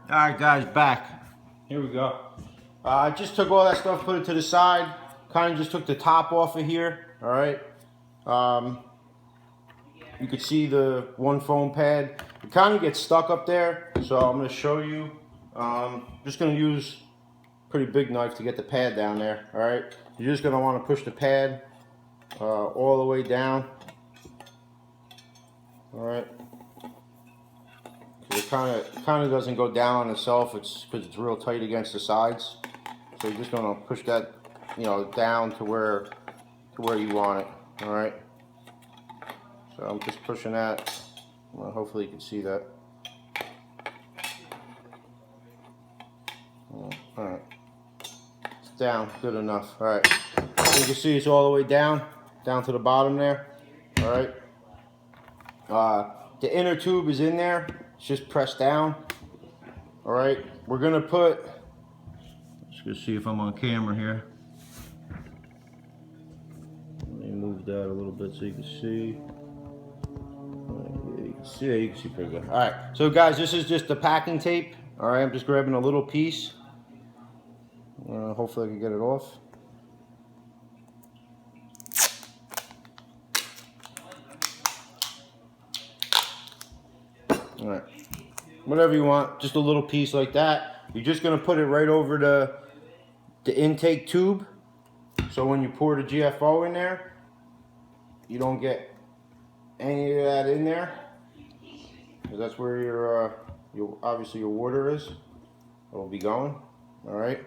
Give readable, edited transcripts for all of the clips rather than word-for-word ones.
Alright guys, back. Here we go. I just took all that stuff, put it to the side. Kind of just took the top off of here. Alright. You can see the one foam pad. It kind of gets stuck up there, so I'm going to show you. Just going to use a pretty big knife to get the pad down there. Alright. You're just going to want to push the pad all the way down. Alright. It kind of doesn't go down on itself. It's because it's real tight against the sides. So you're just gonna push that, down to where you want it. All right. So I'm just pushing that. Well, hopefully you can see that. All right. It's down. Good enough. All right. So you can see it's all the way down to the bottom there. All right. The inner tube is in there. It's just pressed down. All right, we're gonna put, just gonna see if I'm on camera here. Let me move that a little bit so you can see. You can see pretty good. All right, so guys, this is just the packing tape. All right, I'm just grabbing a little piece. Hopefully I can get it off. All right, whatever you want, just a little piece like that. You're just gonna put it right over the intake tube, so when you pour the GFO in there, you don't get any of that in there, because that's where your obviously your water is. It'll be going. All right.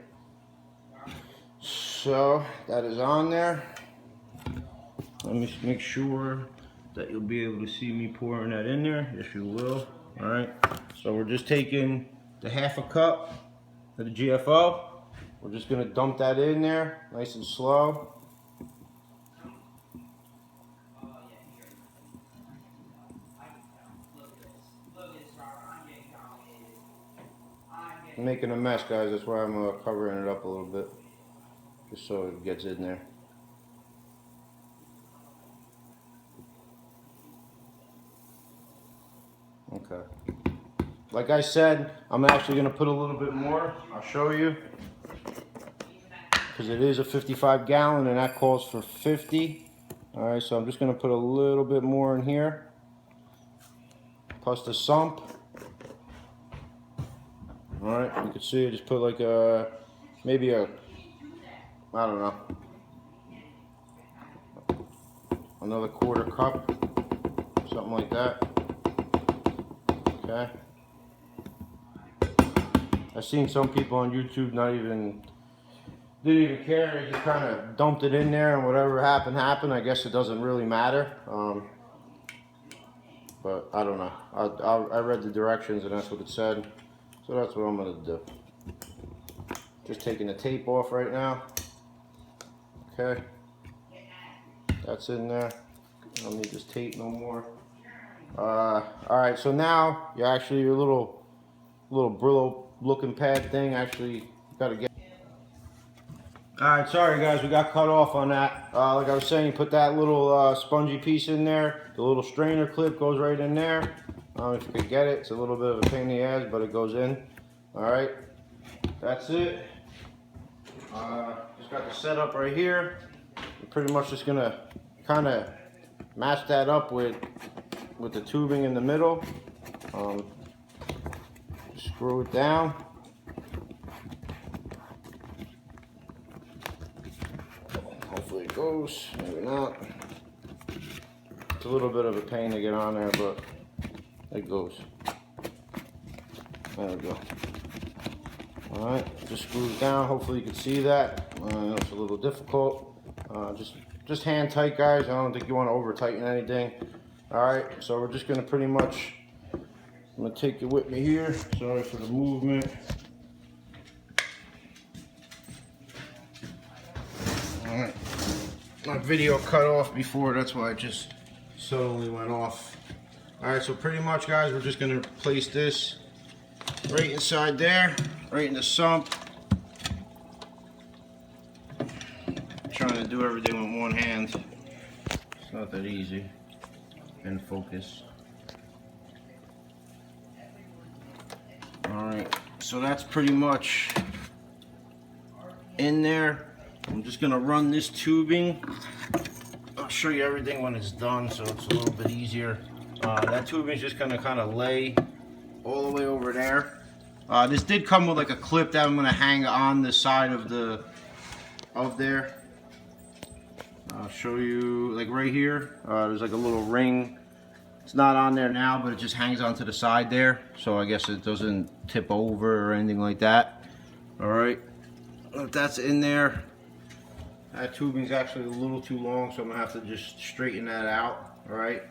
So that is on there. Let me make sure that you'll be able to see me pouring that in there. Yes, you will. All right, so we're just taking the half a cup of the GFO. We're just gonna dump that in there, nice and slow. I'm making a mess, guys. That's why I'm covering it up a little bit, just so it gets in there. Okay. Like I said, I'm actually going to put a little bit more. I'll show you. Because it is a 55 gallon and that calls for 50. Alright, so I'm just going to put a little bit more in here. Plus the sump. Alright, you can see I just put like maybe I don't know, another quarter cup. Something like that. Okay. I've seen some people on YouTube didn't even care. They just kind of dumped it in there, and whatever happened. I guess it doesn't really matter. But I don't know. I read the directions, and that's what it said. So that's what I'm gonna do. Just taking the tape off right now. Okay. That's in there. I don't need this tape no more. All right, so now you actually your little Brillo looking pad thing actually got to get. All right, sorry guys, we got cut off on that. Like I was saying, put that little spongy piece in there. The little strainer clip goes right in there. I don't know if you could get it. It's a little bit of a pain in the ass, but it goes in. All right, that's it. Just got the setup right here. We're pretty much just gonna kind of match that up with the tubing in the middle. Screw it down. Hopefully it goes, maybe not. It's a little bit of a pain to get on there, but it goes. There we go. Alright, just screws down. Hopefully you can see that. I know it's a little difficult. Just hand tight, guys. I don't think you want to over tighten anything. Alright, so we're just going to pretty much, I'm going to take it with me here. Sorry for the movement. Alright, my video cut off before, that's why it just suddenly went off. Alright, so pretty much, guys, we're just going to place this right inside there, right in the sump. I'm trying to do everything with one hand. It's not that easy. And focus. Alright, So that's pretty much in there. I'm just gonna run this tubing. I'll show you everything when it's done, so it's a little bit easier. That tubing is just gonna kind of lay all the way over there. This did come with like a clip that I'm gonna hang on the side of there. I'll show you, like right here. There's like a little ring. It's not on there now, but it just hangs onto the side there, so I guess it doesn't tip over or anything like that. All right, if that's in there. That tubing's actually a little too long, so I'm gonna have to just straighten that out. All right,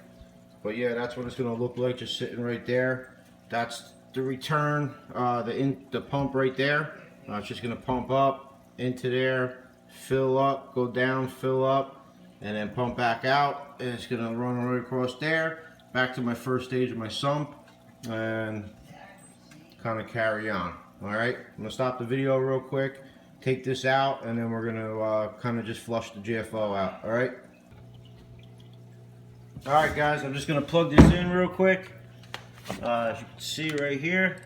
but yeah, that's what it's gonna look like, just sitting right there. That's the return, the pump right there. It's just gonna pump up into there, fill up, go down, fill up, and then pump back out. And it's gonna run right across there, back to my first stage of my sump, and kind of carry on. All right, I'm gonna stop the video real quick, take this out, and then we're gonna kind of just flush the GFO out. All right. All right, guys, I'm just gonna plug this in real quick. As you can see right here.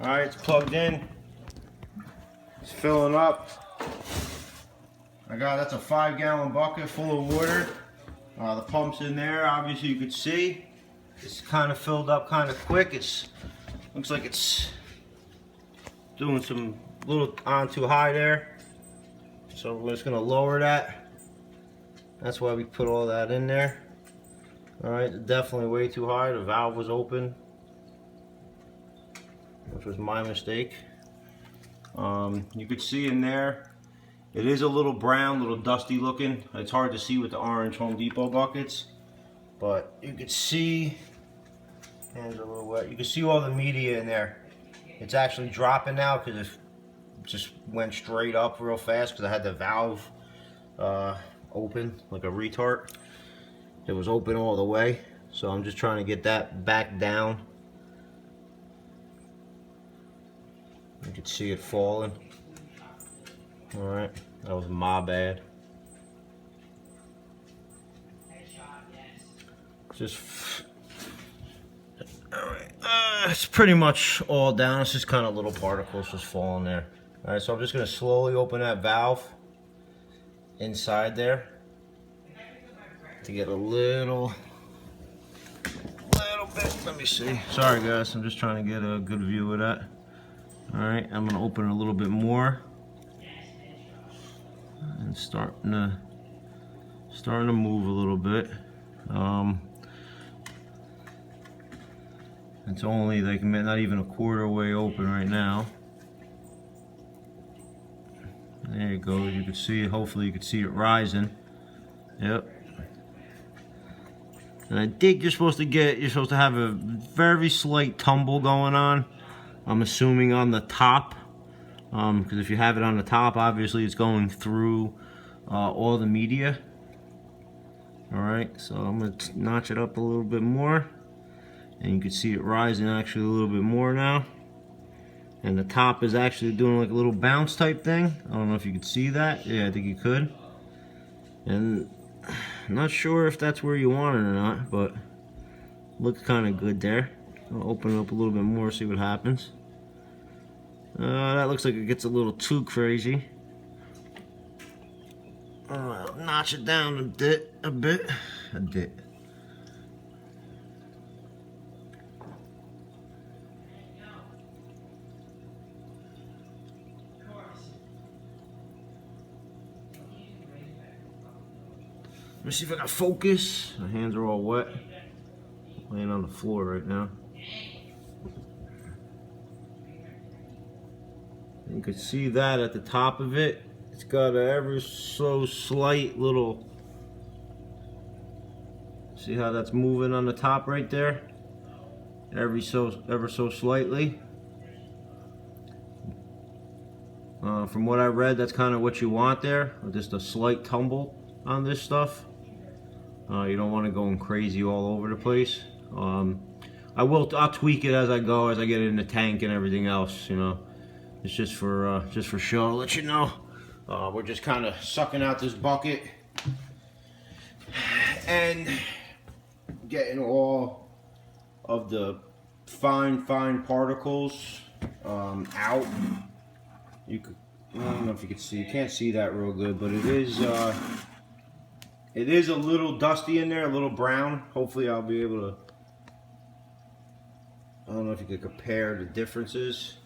All right, it's plugged in. It's filling up. That's a 5-gallon bucket full of water. The pump's in there. Obviously, you could see it's kind of filled up kind of quick. Looks like it's doing some little on too high there. So we're just gonna lower that. That's why we put all that in there. All right, definitely way too high. The valve was open, which was my mistake. You could see in there, it is a little brown, little dusty looking. It's hard to see with the orange Home Depot buckets, but you could see, hands are a little wet, you can see all the media in there. It's actually dropping now because it just went straight up real fast because I had the valve open like a retard. It was open all the way, so I'm just trying to get that back down. You can see it falling. All right, that was my bad. Just, all right, it's pretty much all down. It's just kind of little particles just falling there. All right, so I'm just gonna slowly open that valve inside there to get a little bit. Let me see. Sorry, guys, I'm just trying to get a good view of that. All right, I'm gonna open it a little bit more and starting to move a little bit. It's only like not even a quarter way open right now. There you go. You can see it. Hopefully, you can see it rising. Yep. And I think you're supposed to have a very slight tumble going on. I'm assuming on the top, because if you have it on the top, obviously it's going through all the media. All right, so I'm gonna notch it up a little bit more, and you can see it rising actually a little bit more now. And the top is actually doing like a little bounce type thing. I don't know if you could see that. Yeah, I think you could. And I'm not sure if that's where you want it or not, but looks kind of good there. I'll open it up a little bit more, see what happens. That looks like it gets a little too crazy. I'll notch it down a bit. Let me see if I got focus. My hands are all wet. I'm laying on the floor right now. You can see that at the top of it. It's got a ever so slight little, see how that's moving on the top right there? Ever so slightly. From what I read, that's kind of what you want there. Just a slight tumble on this stuff. You don't want it going crazy all over the place. I'll tweak it as I go, as I get it in the tank and everything else. You know, it's just for show. I'll let you know. We're just kind of sucking out this bucket and getting all of the fine particles out. You could, I don't know if you can see. You can't see that real good, but it is a little dusty in there, a little brown. Hopefully, I'll be able to. I don't know if you could compare the differences.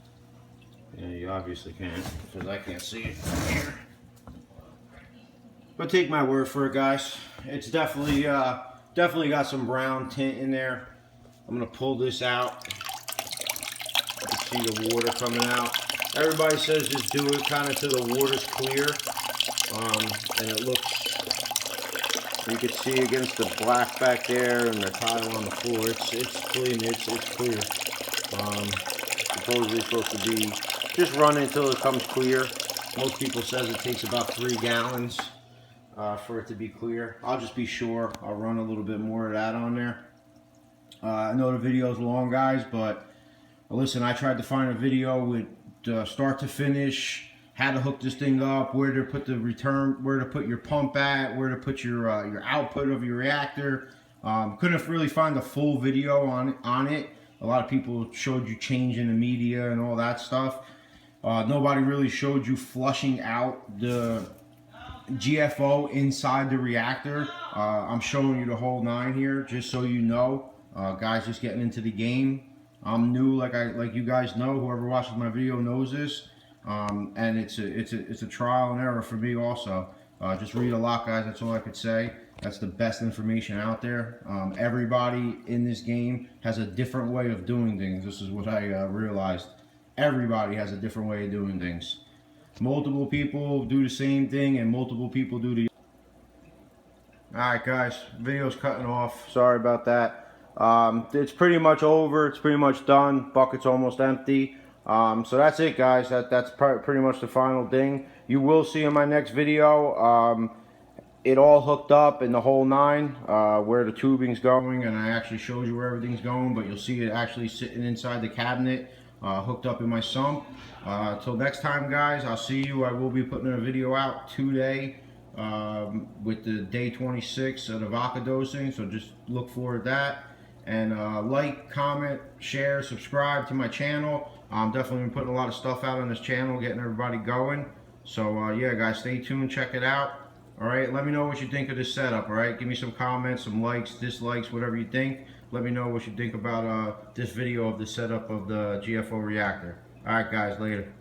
Yeah, you obviously can't, because I can't see it from here. But take my word for it, guys. It's definitely got some brown tint in there. I'm gonna pull this out. You can see the water coming out. Everybody says just do it kind of till the water's clear, and it looks. You can see against the black back there and the tile on the floor. It's clean. It's clear. Supposedly supposed to be just run until it comes clear. Most people says it takes about 3 gallons for it to be clear. I'll just be sure. I'll run a little bit more of that on there. I know the video's long, guys, but listen, I tried to find a video with start to finish, how to hook this thing up, where to put the return, where to put your pump at, where to put your output of your reactor. Couldn't really find the full video on it. A lot of people showed you changing the media and all that stuff. Nobody really showed you flushing out the GFO inside the reactor. I'm showing you the whole 9 here, just so you know. Guys just getting into the game. I'm new, like you guys know. Whoever watches my video knows this, and it's a trial and error for me also. Just read a lot, guys. That's all I could say. That's the best information out there. Everybody in this game has a different way of doing things. This is what I realized. Everybody has a different way of doing things. Multiple people do the same thing, and multiple people do the. All right, guys. Video's cutting off. Sorry about that. It's pretty much over. It's pretty much done. Bucket's almost empty. So that's it, guys. That's pretty much the final thing. You will see in my next video it all hooked up in the whole 9, where the tubing's going, and I actually showed you where everything's going, but you'll see it actually sitting inside the cabinet, hooked up in my sump. Till next time, guys, I'll see you. I will be putting a video out today with the day 26 of the vodka dosing, so just look forward to that. And like, comment, share, subscribe to my channel. I'm definitely putting a lot of stuff out on this channel, getting everybody going. So yeah, guys, stay tuned, check it out. All right, let me know what you think of this setup. All right, give me some comments, some likes, dislikes, whatever you think. Let me know what you think about this video of the setup of the GFO reactor. All right, guys, later.